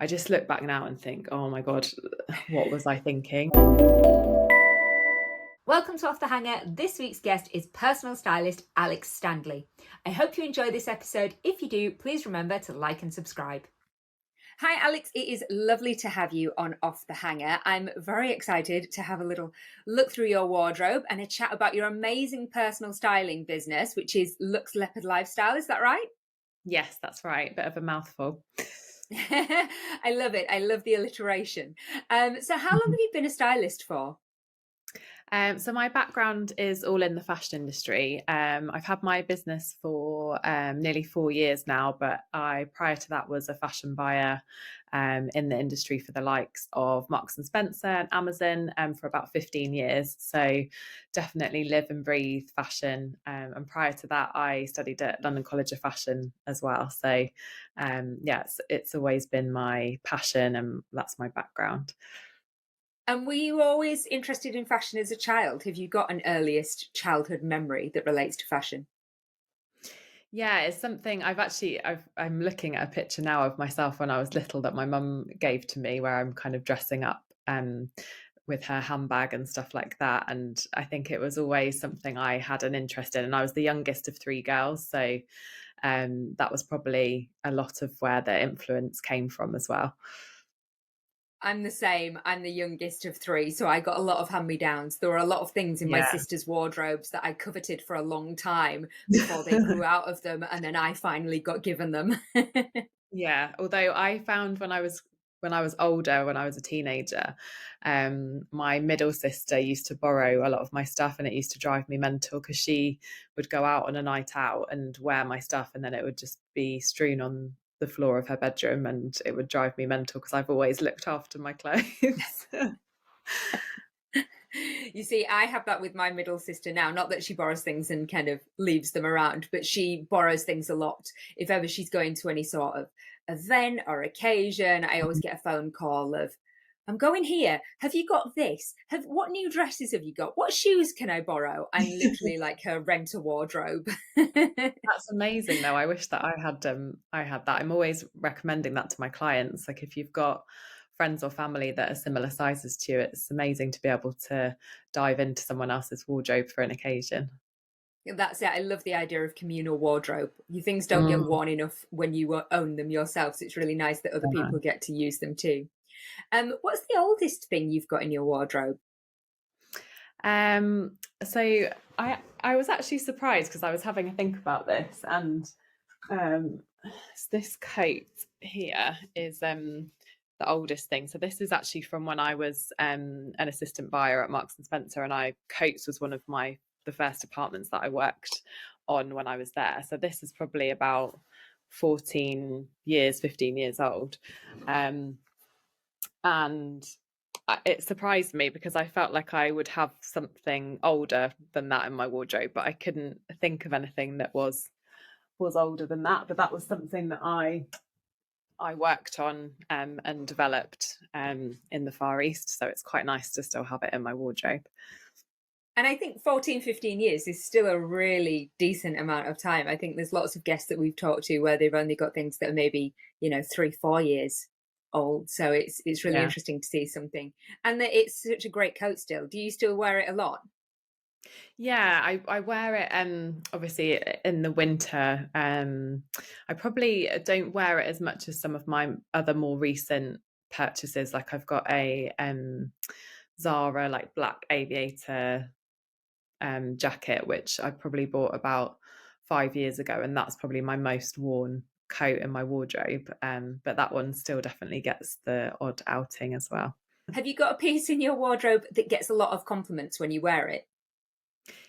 I just look back now and think, oh my God, what was I thinking? Welcome to Off the Hanger. This week's guest is personal stylist Alex Standley. I hope you enjoy this episode. If you do, please remember to like and subscribe. Hi, Alex. It is lovely to have you on Off the Hanger. I'm very excited to have a little look through your wardrobe and a chat about your amazing personal styling business, which is Lux Leopard Lifestyle. Is that right? Yes, that's right. Bit of a mouthful. I love it. I love the alliteration. So how long have you been a stylist for? So my background is all in the fashion industry. I've had my business for nearly 4 years now, but I prior to that was a fashion buyer in the industry for the likes of Marks and Spencer and Amazon for about 15 years. So definitely live and breathe fashion. And prior to that, I studied at London College of Fashion as well. So yeah, it's always been my passion, and that's my background. And were you always interested in fashion as a child? Have you got an earliest childhood memory that relates to fashion? Yeah, it's something I'm looking at a picture now of myself when I was little that my mum gave to me, where I'm kind of dressing up with her handbag and stuff like that. And I think it was always something I had an interest in. And I was the youngest of three girls, so that was probably a lot of where the influence came from as well. I'm the same. I'm the youngest of three, so I got a lot of hand-me-downs. There were a lot of things in my Yeah. sister's wardrobes that I coveted for a long time before they grew out of them, and then I finally got given them. Yeah, although I found when I was older, when I was a teenager, my middle sister used to borrow a lot of my stuff, and it used to drive me mental because she would go out on a night out and wear my stuff, and then it would just be strewn on the floor of her bedroom, and it would drive me mental because I've always looked after my clothes. You see, I have that with my middle sister now. Not that she borrows things and kind of leaves them around, but she borrows things a lot. If ever she's going to any sort of event or occasion, I always get a phone call of, I'm going here. Have you got this? What new dresses have you got? What shoes can I borrow? I'm literally like her rent a wardrobe. That's amazing though. I wish that I had that. I'm always recommending that to my clients. Like if you've got friends or family that are similar sizes to you, it's amazing to be able to dive into someone else's wardrobe for an occasion. That's it. I love the idea of communal wardrobe. Your things don't get Mm. worn enough when you own them yourself. So it's really nice that other people get to use them too. What's the oldest thing you've got in your wardrobe? So I was actually surprised because I was having a think about this, and um, this coat here is the oldest thing. So this is actually from when I was an assistant buyer at Marks and Spencer, and I Coats was one of the first departments that I worked on when I was there. So this is probably about 14 years, 15 years old. Um, and it surprised me because I felt like I would have something older than that in my wardrobe, but I couldn't think of anything that was older than that. But that was something that I worked on and developed in the Far East, so it's quite nice to still have it in my wardrobe. And I think 14, 15 years is still a really decent amount of time. I think there's lots of guests that we've talked to where they've only got things that are maybe, 3, 4 years old. So it's really Yeah. interesting to see something. And that it's such a great coat still. Do you still wear it a lot? Yeah, I wear it obviously in the winter. I probably don't wear it as much as some of my other more recent purchases. Like I've got a Zara like black aviator jacket, which I probably bought about 5 years ago, and that's probably my most worn coat in my wardrobe. But that one still definitely gets the odd outing as well. Have you got a piece in your wardrobe that gets a lot of compliments when you wear it?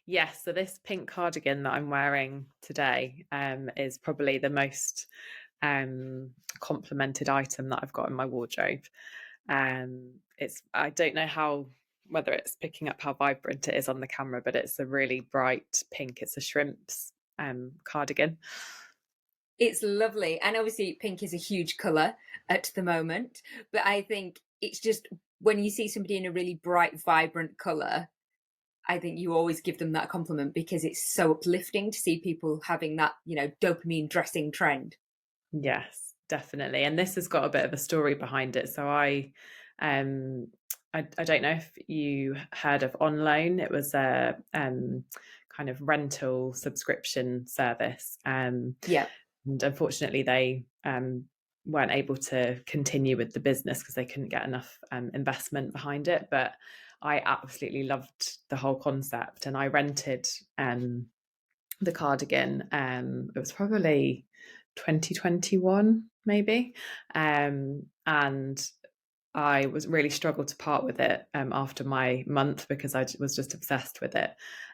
Yes, so this pink cardigan that I'm wearing today is probably the most complimented item that I've got in my wardrobe. It's I don't know whether it's picking up how vibrant it is on the camera, but it's a really bright pink. It's a shrimps cardigan. It's lovely. And obviously, pink is a huge colour at the moment. But I think it's just when you see somebody in a really bright, vibrant colour, I think you always give them that compliment because it's so uplifting to see people having that, dopamine dressing trend. Yes. definitely. And this has got a bit of a story behind it. So um, I don't know if you heard of On Loan. It was a kind of rental subscription service. Yeah. And unfortunately, they weren't able to continue with the business because they couldn't get enough investment behind it. But I absolutely loved the whole concept, and I rented the cardigan. It was probably 2021, maybe, and I was really struggled to part with it after my month because I was just obsessed with it.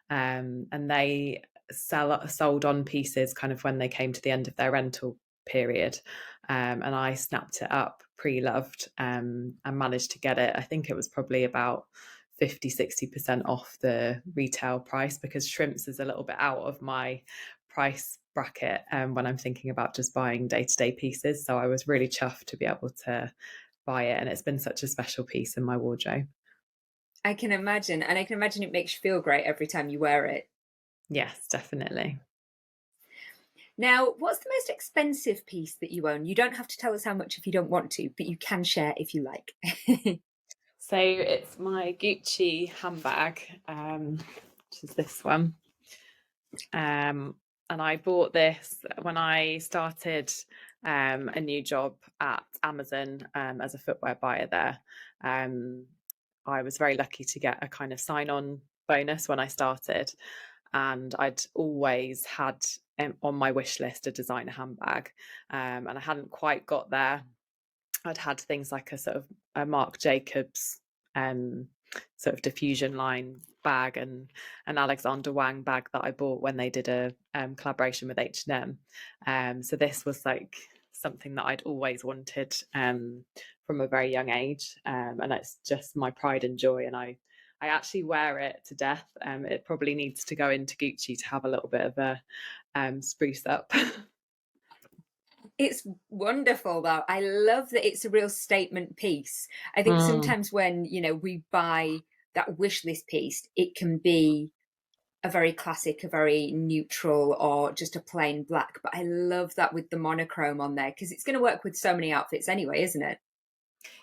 And they sold on pieces kind of when they came to the end of their rental period. And I snapped it up pre-loved and managed to get it. I think it was probably about 50-60% off the retail price, because shrimps is a little bit out of my price bracket when I'm thinking about just buying day-to-day pieces. So I was really chuffed to be able to buy it, and it's been such a special piece in my wardrobe. I can imagine. And I can imagine it makes you feel great every time you wear it. Yes, definitely. Now, what's the most expensive piece that you own? You don't have to tell us how much if you don't want to, but you can share if you like. So it's my Gucci handbag, which is this one. And I bought this when I started a new job at Amazon as a footwear buyer there. I was very lucky to get a kind of sign-on bonus when I started, and I'd always had on my wish list a designer handbag, and I hadn't quite got there. I'd had things like a sort of a Marc Jacobs sort of diffusion line bag, and an Alexander Wang bag that I bought when they did a collaboration with H&M. So this was like something that I'd always wanted from a very young age, and it's just my pride and joy. And I actually wear it to death. It probably needs to go into Gucci to have a little bit of a spruce up. It's wonderful though. I love that it's a real statement piece. I think sometimes when, we buy that wish list piece, it can be a very classic, a very neutral, or just a plain black. But I love that with the monochrome on there, because it's going to work with so many outfits anyway, isn't it?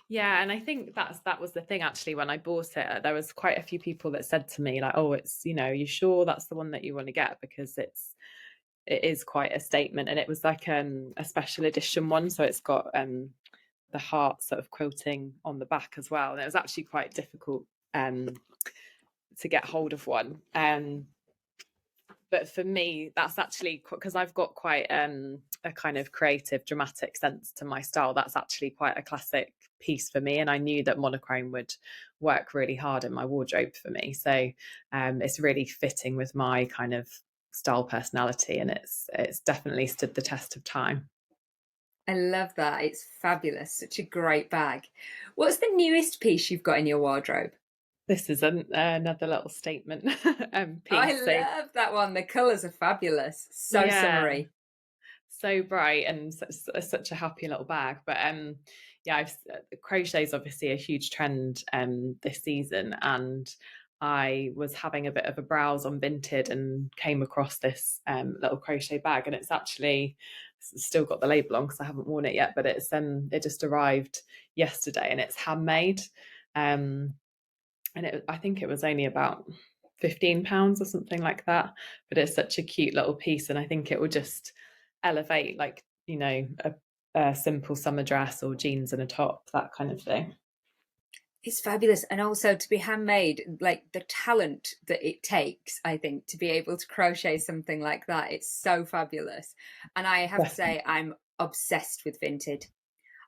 Yeah, and I think that was the thing actually when I bought it. There was quite a few people that said to me like, "Oh, it's, you sure that's the one that you want to get?" Because it is quite a statement, and it was like a special edition one, so it's got the heart sort of quilting on the back as well, and it was actually quite difficult to get hold of one. But for me, that's actually because I've got quite a kind of creative, dramatic sense to my style. That's actually quite a classic piece for me, and I knew that monochrome would work really hard in my wardrobe for me. So it's really fitting with my kind of style personality, and it's definitely stood the test of time. I love that. It's fabulous. Such a great bag. What's the newest piece you've got in your wardrobe? This is another little statement Oh, I piece. So love that one. The colours are fabulous. So yeah, summery. so bright and such a happy little bag. But yeah, crochet is obviously a huge trend this season, and I was having a bit of a browse on Vinted and came across this little crochet bag, and it's actually still got the label on because I haven't worn it yet, but it just arrived yesterday, and it's handmade. And I think it was only about £15 or something like that, but it's such a cute little piece, and I think it will just elevate, like, a simple summer dress or jeans and a top, that kind of thing. It's fabulous. And also to be handmade, like the talent that it takes, I think, to be able to crochet something like that. It's so fabulous. And I have to say, I'm obsessed with Vinted.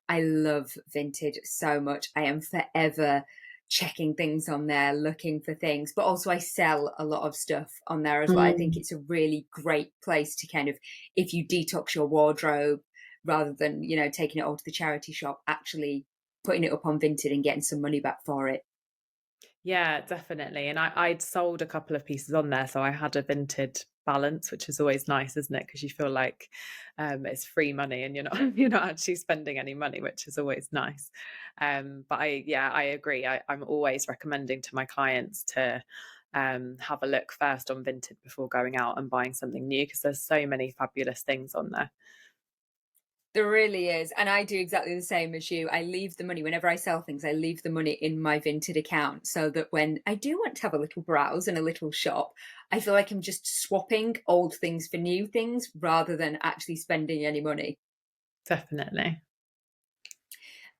I love Vinted so much. I am forever checking things on there, looking for things, but also I sell a lot of stuff on there as well. I think it's a really great place to kind of, if you detox your wardrobe, rather than, taking it all to the charity shop, actually putting it up on Vinted and getting some money back for it. Yeah, definitely. And I'd sold a couple of pieces on there, so I had a Vinted balance, which is always nice, isn't it? Because you feel like it's free money and you're not you're not actually spending any money, which is always nice. But I agree. I'm always recommending to my clients to have a look first on Vinted before going out and buying something new, because there's so many fabulous things on there. There really is. And I do exactly the same as you. I leave the money, whenever I sell things, I leave the money in my Vinted account so that when I do want to have a little browse and a little shop, I feel like I'm just swapping old things for new things rather than actually spending any money. Definitely.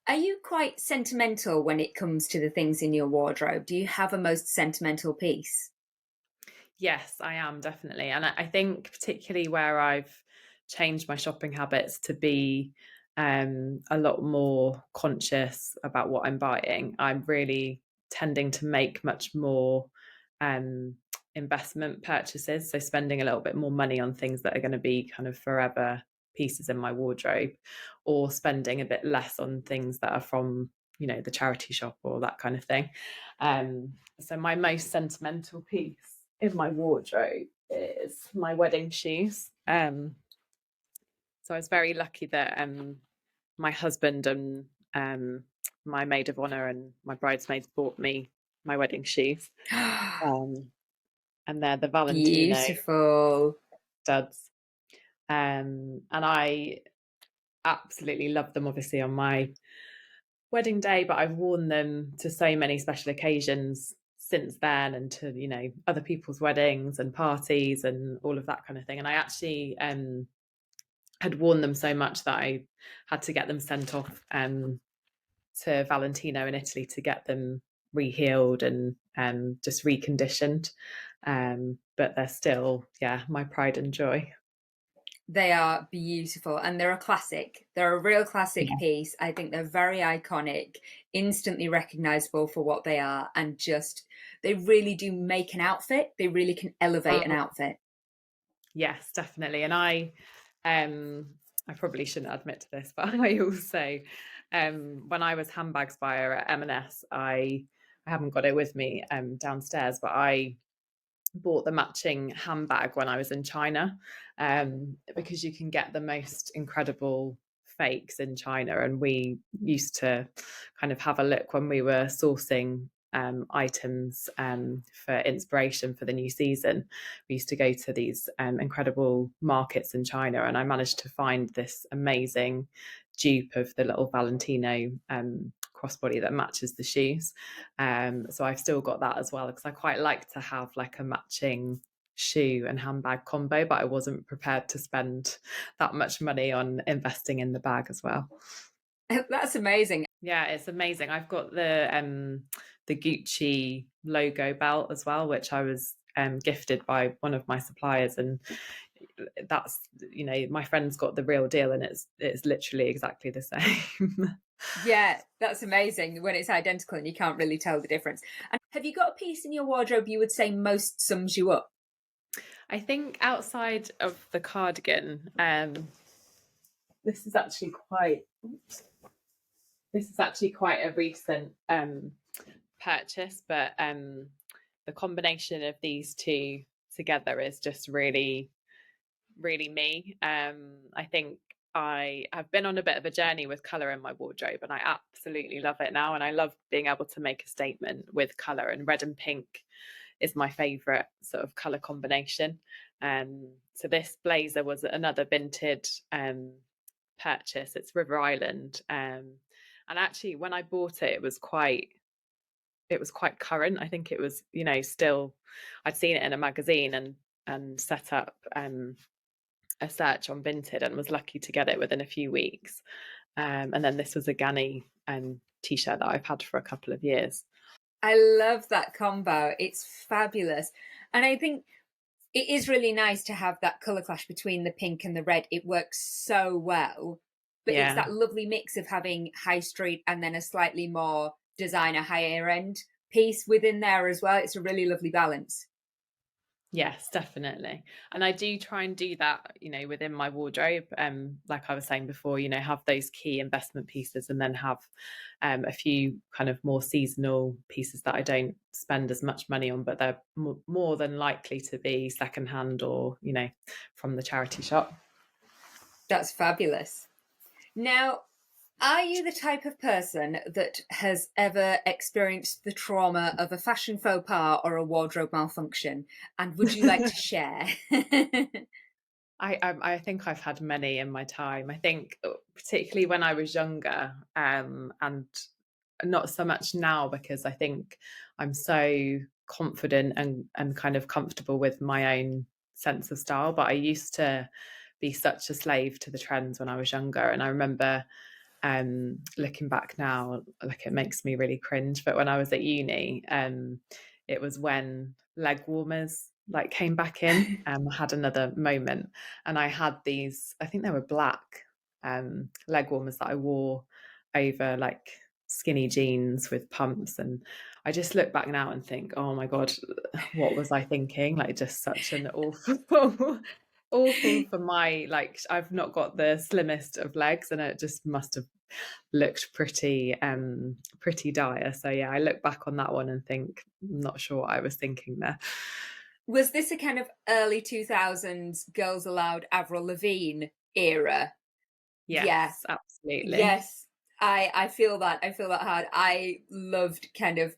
Are you quite sentimental when it comes to the things in your wardrobe? Do you have a most sentimental piece? Yes, I am definitely. And I think particularly where I've changed my shopping habits to be a lot more conscious about what I'm buying, I'm really tending to make much more um, investment purchases. So spending a little bit more money on things that are going to be kind of forever pieces in my wardrobe, or spending a bit less on things that are from, the charity shop or that kind of thing. So my most sentimental piece in my wardrobe is my wedding shoes. So I was very lucky that my husband and my maid of honor and my bridesmaids bought me my wedding shoes. Um, and they're the Valentino Beautiful. studs. And I absolutely love them, obviously, on my wedding day, but I've worn them to so many special occasions since then, and to, other people's weddings and parties and all of that kind of thing. And I actually had worn them so much that I had to get them sent off to Valentino in Italy to get them rehealed and just reconditioned. But they're still, my pride and joy. They are beautiful and they're a classic. They're a real classic Yeah. piece. I think they're very iconic, instantly recognizable for what they are, and just they really do make an outfit. They really can elevate an Oh, outfit. yes, definitely. And I probably shouldn't admit to this, but I also, when I was handbags buyer at M&S, I haven't got it with me downstairs, but I bought the matching handbag when I was in China, because you can get the most incredible fakes in China. And we used to kind of have a look when we were sourcing items for inspiration for the new season. We used to go to these incredible markets in China, and I managed to find this amazing dupe of the little Valentino crossbody that matches the shoes. So I've still got that as well, because I quite like to have like a matching shoe and handbag combo, but I wasn't prepared to spend that much money on investing in the bag as well. That's amazing. Yeah, it's amazing. I've got the Gucci logo belt as well, which I was gifted by one of my suppliers, and that's, my friend's got the real deal, and it's literally exactly the same. Yeah, that's amazing when it's identical and you can't really tell the difference. And have you got a piece in your wardrobe you would say most sums you up? I think outside of the cardigan, this is actually quite this is actually quite a recent purchase, but the combination of these two together is just really, really me. I think I have been on a bit of a journey with colour in my wardrobe, and I absolutely love it now. And I love being able to make a statement with colour, and red and pink is my favourite sort of colour combination. So this blazer was another Vinted purchase. It's River Island. And actually, when I bought it, it was quite current. I think it was, still, I'd seen it in a magazine and set up a search on Vinted, and was lucky to get it within a few weeks. And then this was a Ganni t-shirt that I've had for a couple of years. I love that combo. It's fabulous. And I think it is really nice to have that colour clash between the pink and the red. It works so well. But it's Yeah. that lovely mix of having high street and then a slightly more designer, higher end piece within there as well. It's a really lovely balance. Yes, definitely. And I do try and do that, within my wardrobe. Like I was saying before, have those key investment pieces, and then have a few kind of more seasonal pieces that I don't spend as much money on, but they're more than likely to be secondhand, or, from the charity shop. That's fabulous. Now, are you the type of person that has ever experienced the trauma of a fashion faux pas or a wardrobe malfunction? And would you like to share? I think I've had many in my time. I think particularly when I was younger, and not so much now, because I think I'm so confident and kind of comfortable with my own sense of style. But I used to be such a slave to the trends when I was younger, and I remember looking back now, like it makes me really cringe. But when I was at uni, it was when leg warmers like came back in, I had another moment, and I had these, I think they were black leg warmers that I wore over like skinny jeans with pumps. And I just look back now and think, oh my god, what was I thinking? Like, just such an awful awful for my, like, I've not got the slimmest of legs, and it just must have looked pretty dire. So yeah, I look back on that one and think, I'm not sure what I was thinking there. Was this a kind of early 2000s Girls Aloud Avril Lavigne era? Yeah. Yes, absolutely. Yes. I feel that. I feel that hard. I loved kind of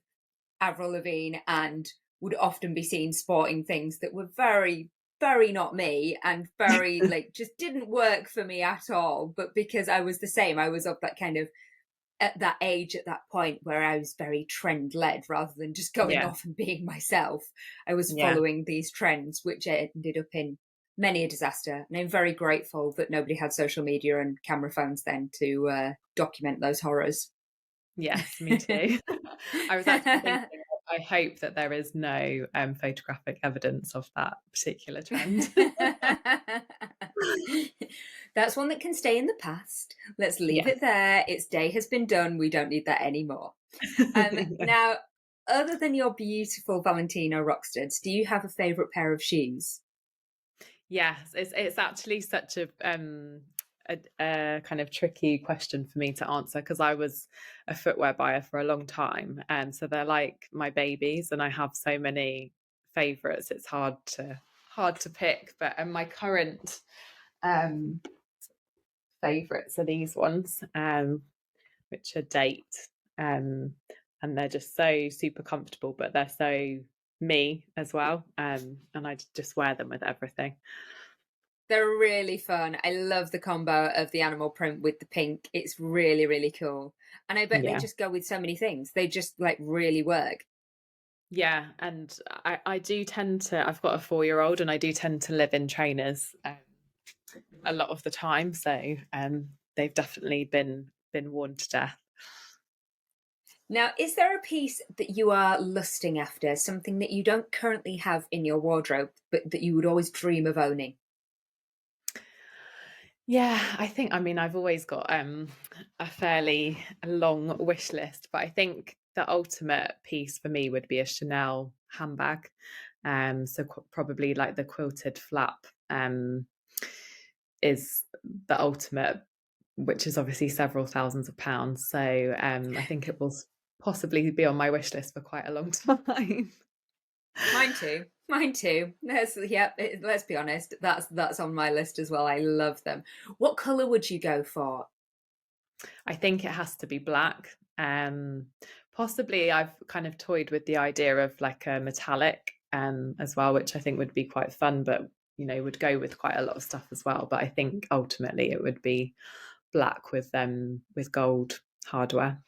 Avril Lavigne and would often be seen sporting things that were very, very not me and very like just didn't work for me at all. But because I was the same, I was of that kind of at that age, at that point where I was very trend led rather than just going Yeah, off and being myself. I was yeah, following these trends, which ended up in many a disaster. And I'm very grateful that nobody had social media and camera phones then to document those horrors. yes, me too. I was actually thinking, I hope that there is no photographic evidence of that particular trend. That's one that can stay in the past. Let's leave Yes. it there. Its day has been done. We don't need that anymore. Yeah. Now, other than your beautiful Valentino Rocksteds, do you have a favourite pair of shoes? Yes, it's actually such a kind of tricky question for me to answer, because I was a footwear buyer for a long time, and so they're like my babies, and I have so many favorites. It's hard to pick, but my current um favorites are these ones, which are date, um, and they're just so super comfortable, but they're so me as well, and I just wear them with everything. They're really fun. I love the combo of the animal print with the pink. It's really, really cool. And I bet they Yeah. just go with so many things. They just like really work. Yeah, and I do tend to, I've got a 4-year-old, and I do tend to live in trainers a lot of the time. So they've definitely been worn to death. Now, is there a piece that you are lusting after, something that you don't currently have in your wardrobe, but that you would always dream of owning? Yeah, I think, I mean, I've always got a fairly long wish list, but I think the ultimate piece for me would be a Chanel handbag. So probably like the quilted flap is the ultimate, which is obviously several thousands of pounds. So I think it will possibly be on my wish list for quite a long time. Mine too. Mine too. Let's be honest. That's on my list as well. I love them. What colour would you go for? I think it has to be black. Possibly I've kind of toyed with the idea of like a metallic as well, which I think would be quite fun, but would go with quite a lot of stuff as well. But I think ultimately it would be black with gold hardware.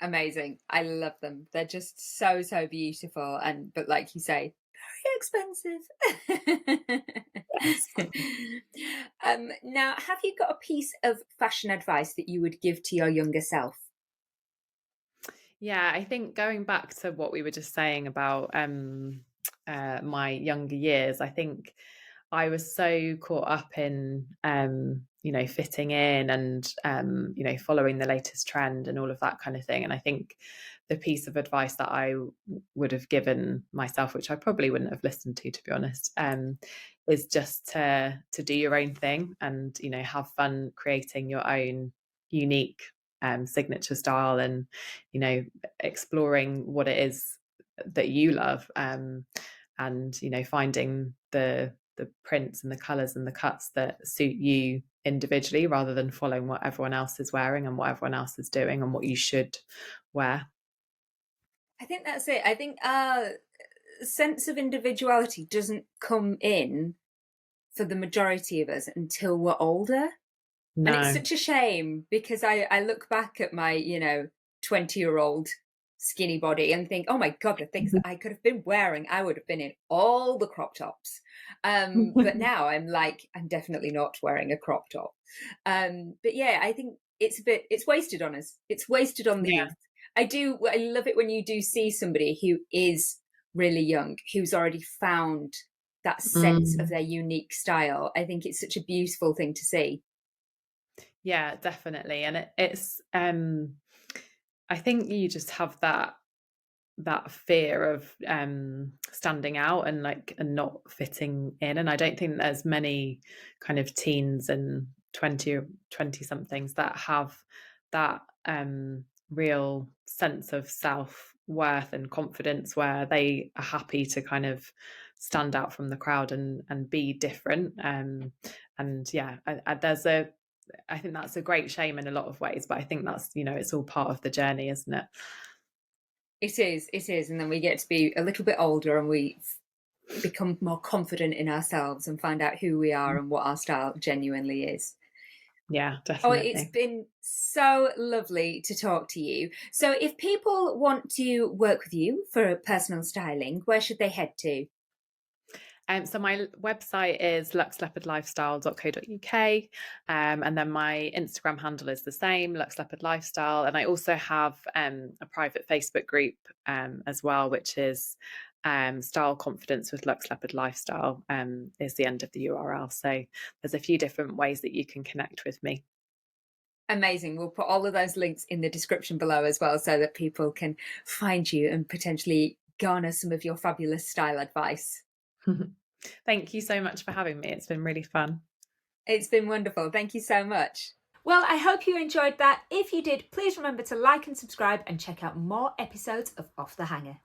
Amazing. I love them. They're just so, so beautiful. And, but like you say, very expensive. Yes. Now, have you got a piece of fashion advice that you would give to your younger self? Yeah, I think going back to what we were just saying about my younger years, I think I was so caught up in fitting in and following the latest trend and all of that kind of thing. And I think the piece of advice that I would have given myself, which I probably wouldn't have listened to be honest, is just to do your own thing and have fun creating your own unique signature style, and exploring what it is that you love, and finding the prints and the colors and the cuts that suit you individually, rather than following what everyone else is wearing and what everyone else is doing and what you should wear. I think that's it. I think sense of individuality doesn't come in for the majority of us until we're older. And it's No. such a shame because I look back at my, 20-year-old skinny body and think, oh my God, the things that I could have been wearing, I would have been in all the crop tops. But now I'm like, I'm definitely not wearing a crop top. But yeah, I think it's wasted on us. It's wasted on the Yeah. youth. I love it when you do see somebody who is really young, who's already found that sense of their unique style. I think it's such a beautiful thing to see. Yeah, definitely. And it's I think you just have that fear of standing out and not fitting in. And I don't think there's many kind of teens and 20 somethings that have that real sense of self-worth and confidence where they are happy to kind of stand out from the crowd and be different. And yeah, I think that's a great shame in a lot of ways, but I think that's, it's all part of the journey, isn't it? It is. And then we get to be a little bit older and we become more confident in ourselves and find out who we are and what our style genuinely is. Yeah, Oh, definitely. it's been so lovely to talk to you. So if people want to work with you for personal styling, where should they head to? So my website is luxleopardlifestyle.co.uk, and then my Instagram handle is the same, Lux Leopard Lifestyle, and I also have a private Facebook group as well, which is Style Confidence with Lux Leopard Lifestyle is the end of the URL. So there's a few different ways that you can connect with me. Amazing. We'll put all of those links in the description below as well so that people can find you and potentially garner some of your fabulous style advice. Thank you so much for having me. It's been really fun. It's been wonderful. Thank you so much. Well, I hope you enjoyed that. If you did, please remember to like and subscribe and check out more episodes of Off the Hanger.